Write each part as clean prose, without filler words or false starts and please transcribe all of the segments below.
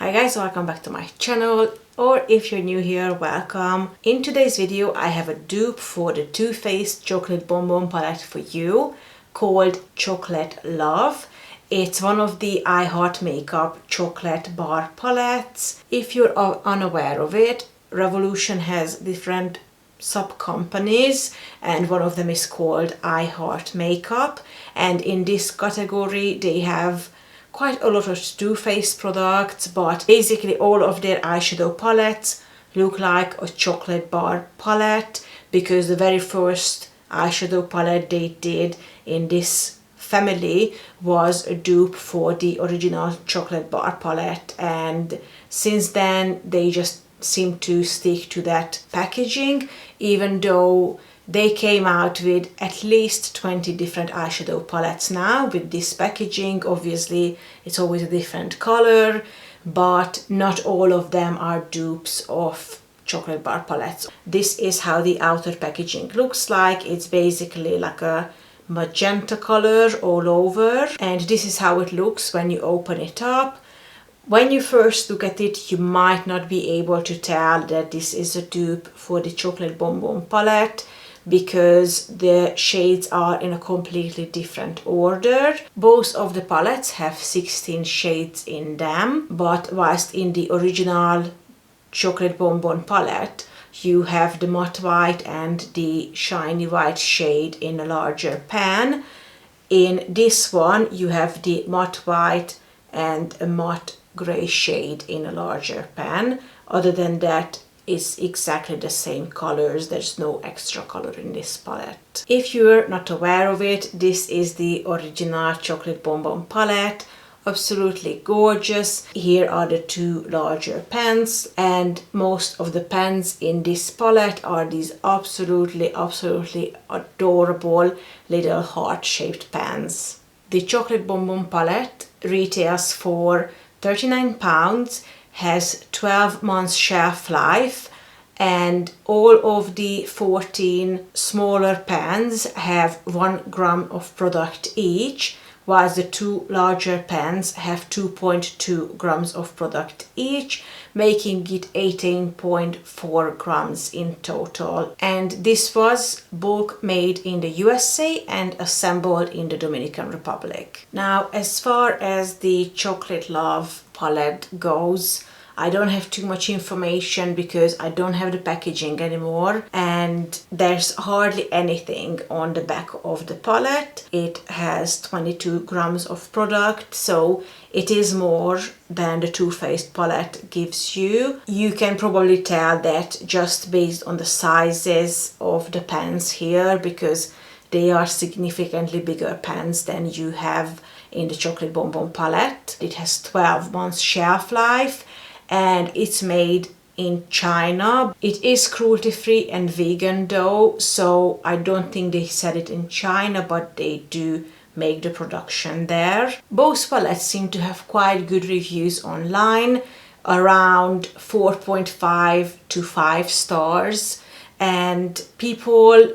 Hi guys, welcome back to my channel, or if you're new here, welcome. In today's video I have a dupe for the Too Faced chocolate bonbon palette for you called Chocolate Love. It's one of the I Heart Makeup chocolate bar palettes. If you're unaware of it, Revolution has different sub-companies and one of them is called I Heart Makeup, and in this category they have quite a lot of Too Faced products, but basically all of their eyeshadow palettes look like a chocolate bar palette because the very first eyeshadow palette they did in this family was a dupe for the original chocolate bar palette, and since then they just seem to stick to that packaging, even though they came out with at least 20 different eyeshadow palettes now with this packaging. Obviously it's always a different color, but not all of them are dupes of chocolate bar palettes. This is how the outer packaging looks like. It's basically like a magenta color all over, and this is how it looks when you open it up. When you first look at it, you might not be able to tell that this is a dupe for the chocolate bonbon palette because the shades are in a completely different order. Both of the palettes have 16 shades in them, but whilst in the original chocolate bonbon palette you have the matte white and the shiny white shade in a larger pan, in this one you have the matte white and a matte grey shade in a larger pan. Other than that, it's exactly the same colors. There's no extra color in this palette. If you're not aware of it, this is the original chocolate bonbon palette. Absolutely gorgeous. Here are the two larger pans, and most of the pans in this palette are these absolutely adorable little heart-shaped pans. The chocolate bonbon palette retails for £39, has 12 months shelf life, and all of the 14 smaller pans have 1 gram of product each, whilst the two larger pans have 2.2 grams of product each, making it 18.4 grams in total. And this was bulk made in the USA and assembled in the Dominican Republic. Now, as far as the Chocolate Love palette goes, I don't have too much information because I don't have the packaging anymore, and there's hardly anything on the back of the palette. It has 22 grams of product, so it is more than the Too Faced palette gives you. You can probably tell that just based on the sizes of the pans here, because they are significantly bigger pans than you have in the chocolate bonbon palette. It has 12 months shelf life, and it's made in China. It is cruelty-free and vegan though, so I don't think they sell it in China, but they do make the production there. Both palettes seem to have quite good reviews online, around 4.5 to 5 stars, and people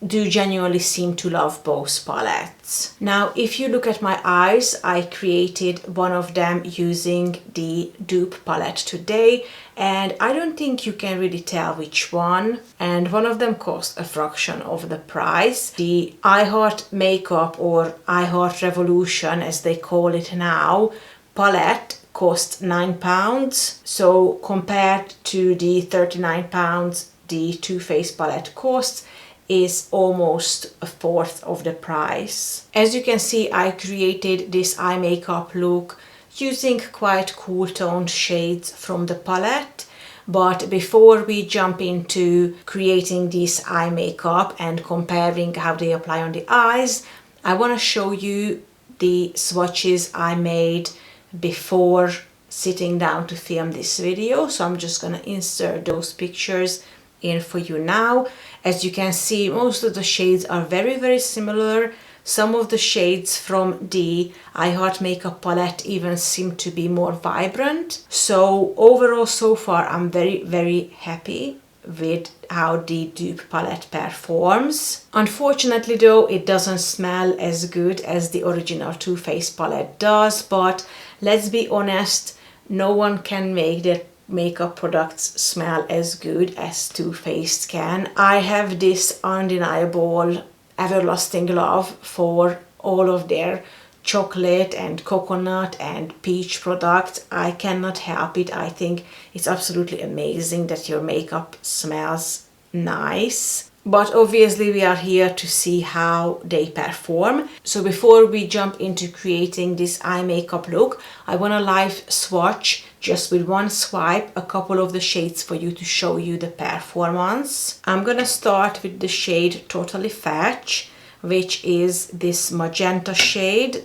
do genuinely seem to love both palettes. Now, if you look at my eyes, I created one of them using the dupe palette today, and I don't think you can really tell which one, and one of them cost a fraction of the price. The I Heart Makeup, or I Heart Revolution as they call it now, palette cost £9, so compared to the £39 the Too Faced palette costs, is almost a fourth of the price. As you can see, I created this eye makeup look using quite cool toned shades from the palette. But before we jump into creating this eye makeup and comparing how they apply on the eyes, I want to show you the swatches I made before sitting down to film this video. So I'm just gonna insert those pictures in for you now. As you can see, most of the shades are very similar. Some of the shades from the I Heart Makeup palette even seem to be more vibrant. So overall, so far, I'm very happy with how the dupe palette performs. Unfortunately though, it doesn't smell as good as the original Too Faced palette does, but let's be honest, no one can make their makeup products smell as good as Too Faced can. I have this undeniable everlasting love for all of their chocolate and coconut and peach products. I cannot help it. I think it's absolutely amazing that your makeup smells nice. But obviously we are here to see how they perform. So before we jump into creating this eye makeup look, I want to live swatch just with one swipe a couple of the shades for you to show you the performance. I'm gonna start with the shade Totally Fetch, which is this magenta shade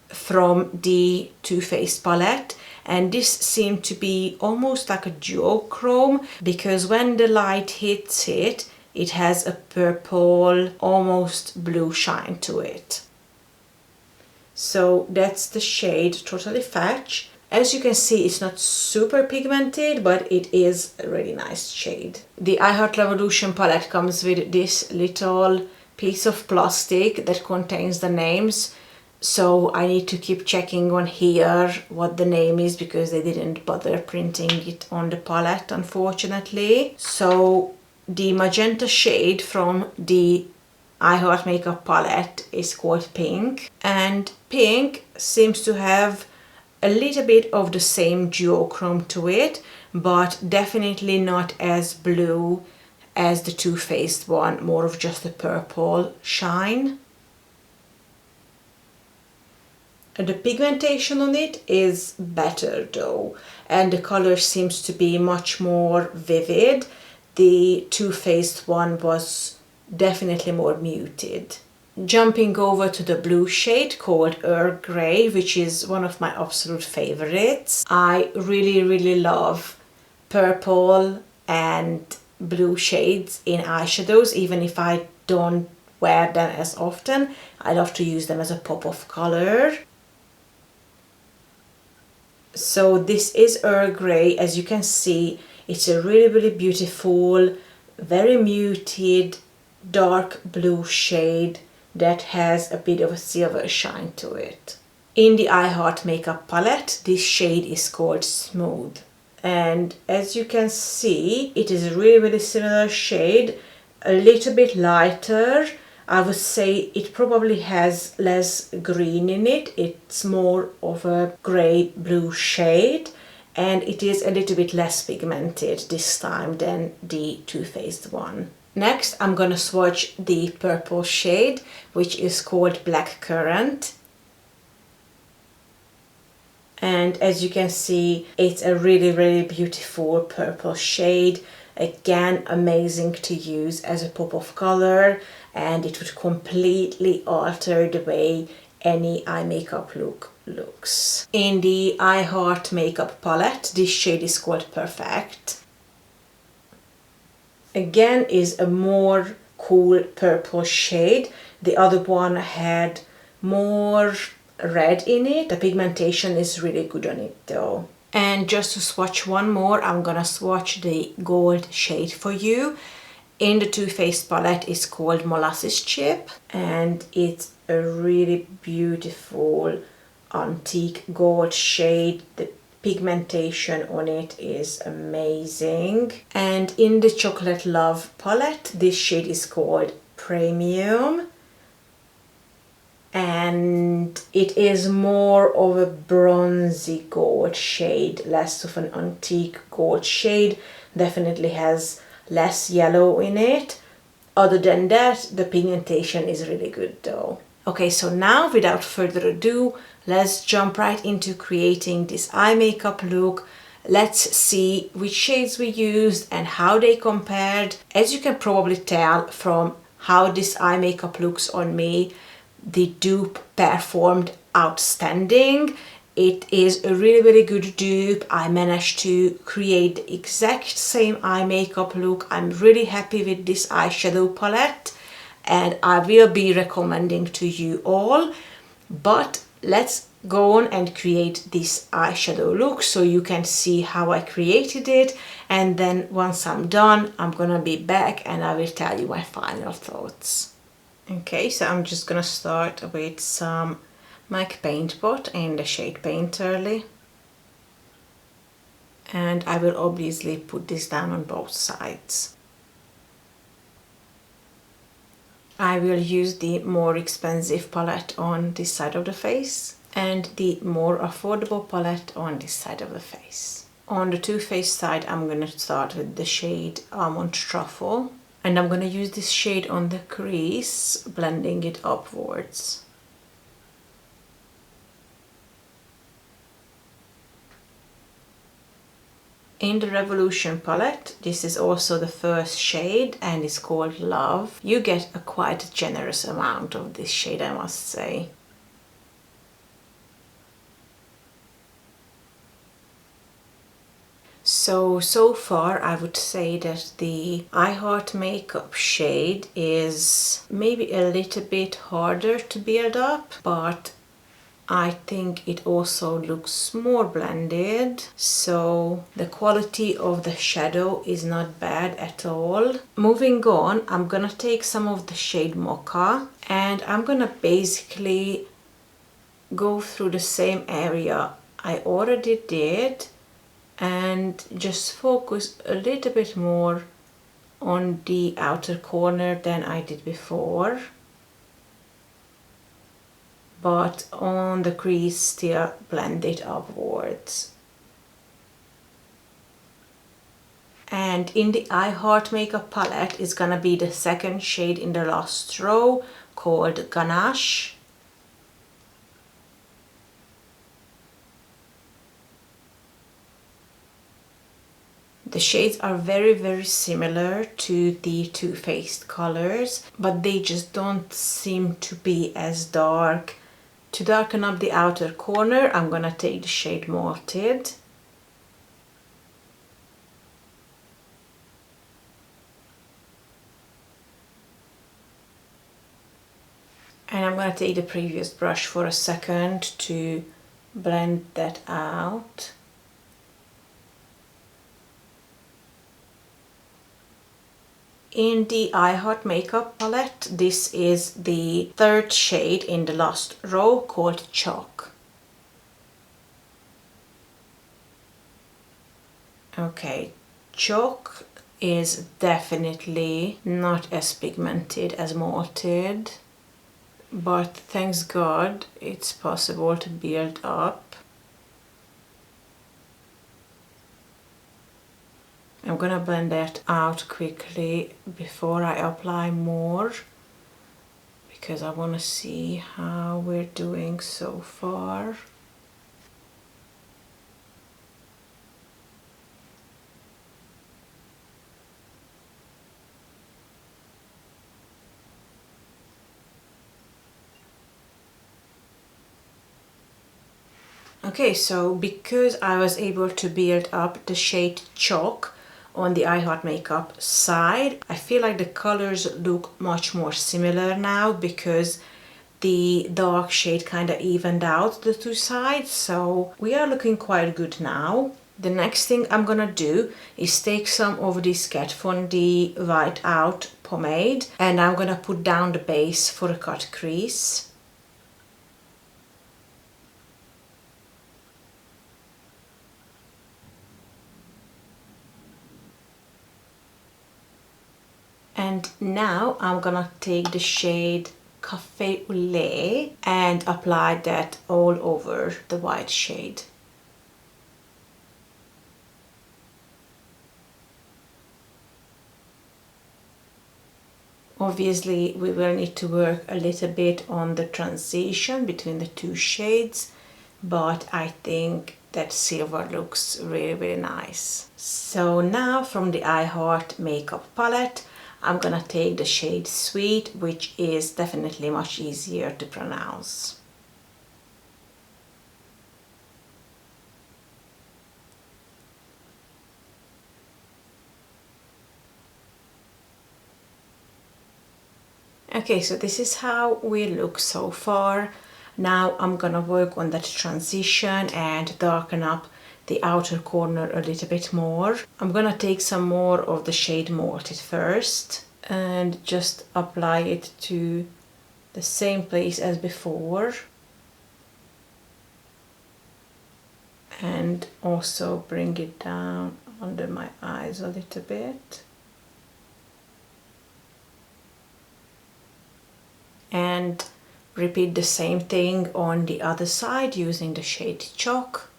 from the Too Faced palette. And this seemed to be almost like a duochrome, because when the light hits it, it has a purple, almost blue shine to it. So that's the shade Totally Fetch. As you can see, it's not super pigmented, but it is a really nice shade. The I Heart Revolution palette comes with this little piece of plastic that contains the names. So I need to keep checking on here what the name is, because they didn't bother printing it on the palette, unfortunately. So the magenta shade from the I Heart Makeup palette is called Pink, and Pink seems to have a little bit of the same duochrome to it, but definitely not as blue as the Too Faced one, more of just a purple shine. The pigmentation on it is better though, and the color seems to be much more vivid. The Too Faced one was definitely more muted. Jumping over to the blue shade called Earl Grey, which is one of my absolute favorites. I really love purple and blue shades in eyeshadows, even if I don't wear them as often. I love to use them as a pop of color. So this is Earl Grey. As you can see, it's a really beautiful, very muted, dark blue shade that has a bit of a silver shine to it. In the I Heart Makeup palette, this shade is called Smooth. And as you can see, it is a really similar shade, a little bit lighter. I would say it probably has less green in it. It's more of a grey-blue shade, and it is a little bit less pigmented this time than the Too Faced one. Next, I'm gonna swatch the purple shade, which is called Black Currant. And as you can see, it's a really beautiful purple shade. Again, amazing to use as a pop of color, and it would completely alter the way any eye makeup look looks. In the I Heart Makeup palette, this shade is called Perfect. Again, is a more cool purple shade. The other one had more red in it. The pigmentation is really good on it though. And just to swatch one more, I'm gonna swatch the gold shade for you. In the Too Faced palette is called Molasses Chip, and it's a really beautiful antique gold shade. The pigmentation on it is amazing. And in the Chocolate Love palette, this shade is called Premium, and it is more of a bronzy gold shade, less of an antique gold shade. Definitely has less yellow in it. Other than that, the pigmentation is really good though. Okay, so now without further ado, let's jump right into creating this eye makeup look. Let's see which shades we used and how they compared. As you can probably tell from how this eye makeup looks on me, the dupe performed outstanding. It is a really good dupe. I managed to create the exact same eye makeup look. I'm really happy with this eyeshadow palette, and I will be recommending to you all. But let's go on and create this eyeshadow look so you can see how I created it, and then once I'm done, I'm gonna be back and I will tell you my final thoughts. Okay, so I'm just gonna start with some MAC paint pot in the shade Painterly. and I will obviously put this down on both sides. I will use the more expensive palette on this side of the face and the more affordable palette on this side of the face. On the Too Faced side, I'm going to start with the shade Almond Truffle, and I'm going to use this shade on the crease, blending it upwards. In the Revolution palette, this is also the first shade and it's called Love. You get a quite generous amount of this shade, I must say. So far I would say that the I Heart Makeup shade is maybe a little bit harder to build up, but I think it also looks more blended, so the quality of the shadow is not bad at all. Moving on, I'm gonna take some of the shade Mocha and I'm gonna basically go through the same area I already did and just focus a little bit more on the outer corner than I did before. But on the crease still blend it upwards. And in the I Heart Makeup palette is gonna be the second shade in the last row called Ganache. The shades are very similar to the Too Faced colors, but they just don't seem to be as dark. To darken up the outer corner, I'm gonna take the shade Malted. And I'm gonna take the previous brush for a second to blend that out. In the I Heart Makeup palette, this is the third shade in the last row called Chalk. Okay, Chalk is definitely not as pigmented as Malted, but thanks God it's possible to build up. I'm gonna blend that out quickly before I apply more, because I want to see how we're doing so far. Okay, so because I was able to build up the shade Chalk on the I Heart Makeup side, I feel like the colors look much more similar now because the dark shade kind of evened out the two sides, so we are looking quite good now. The next thing I'm gonna do is take some of this Kat Von D White Out pomade and I'm gonna put down the base for a cut crease. And now I'm gonna take the shade Cafe au Lait and apply that all over the white shade. Obviously we will need to work a little bit on the transition between the two shades, but I think that silver looks really nice. So now from the I Heart Makeup palette, I'm gonna take the shade Sweet, which is definitely much easier to pronounce. Okay, so this is how we look so far. Now I'm gonna work on that transition and darken up the outer corner a little bit more. I'm gonna take some more of the shade Malted first and just apply it to the same place as before. and also bring it down under my eyes a little bit. And repeat the same thing on the other side using the shade chalk.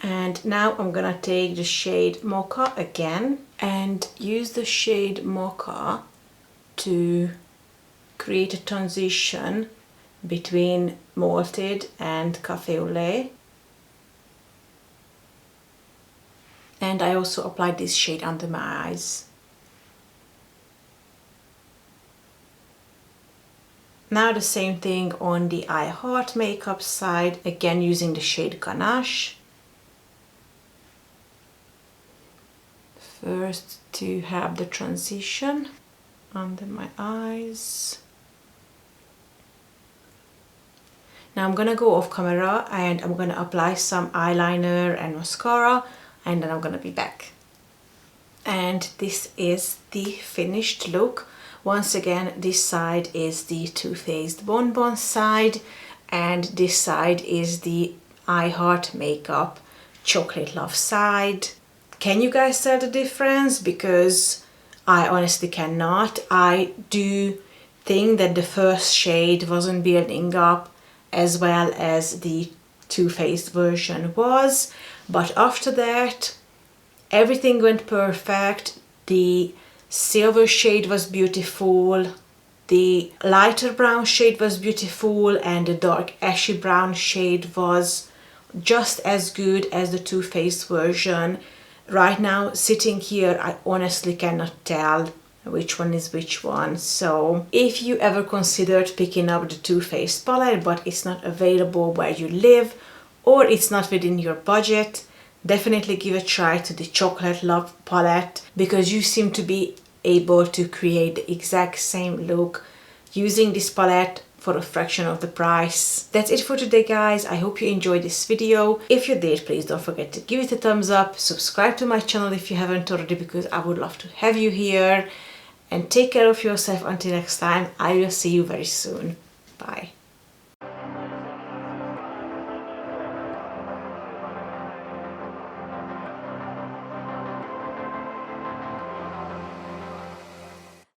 And now I'm gonna take the shade Mocha again and use the shade Mocha to create a transition between malted and cafe au lait. And I also applied this shade under my eyes. Now the same thing on the I Heart makeup side, again using the shade Ganache. First to have the transition under my eyes. Now I'm gonna go off camera and I'm gonna apply some eyeliner and mascara, and then I'm gonna be back. And this is the finished look. Once again, this side is the Too Faced Bonbon side, and this side is the I Heart Makeup Chocolate Love side. Can you guys tell the difference? Because I honestly cannot. I do think that the first shade wasn't building up as well as the Too Faced version was, but after that everything went perfect. The silver shade was beautiful, the lighter brown shade was beautiful, and the dark ashy brown shade was just as good as the Too Faced version. Right now, sitting here, I honestly cannot tell which one is which one. So if you ever considered picking up the Too Faced palette but it's not available where you live, or it's not within your budget, definitely give a try to the Chocolate Love palette, because you seem to be able to create the exact same look using this palette for a fraction of the price. That's it for today, guys. I hope you enjoyed this video. If you did, please don't forget to give it a thumbs up, subscribe to my channel if you haven't already, because I would love to have you here, and take care of yourself until next time. I will see you very soon. Bye.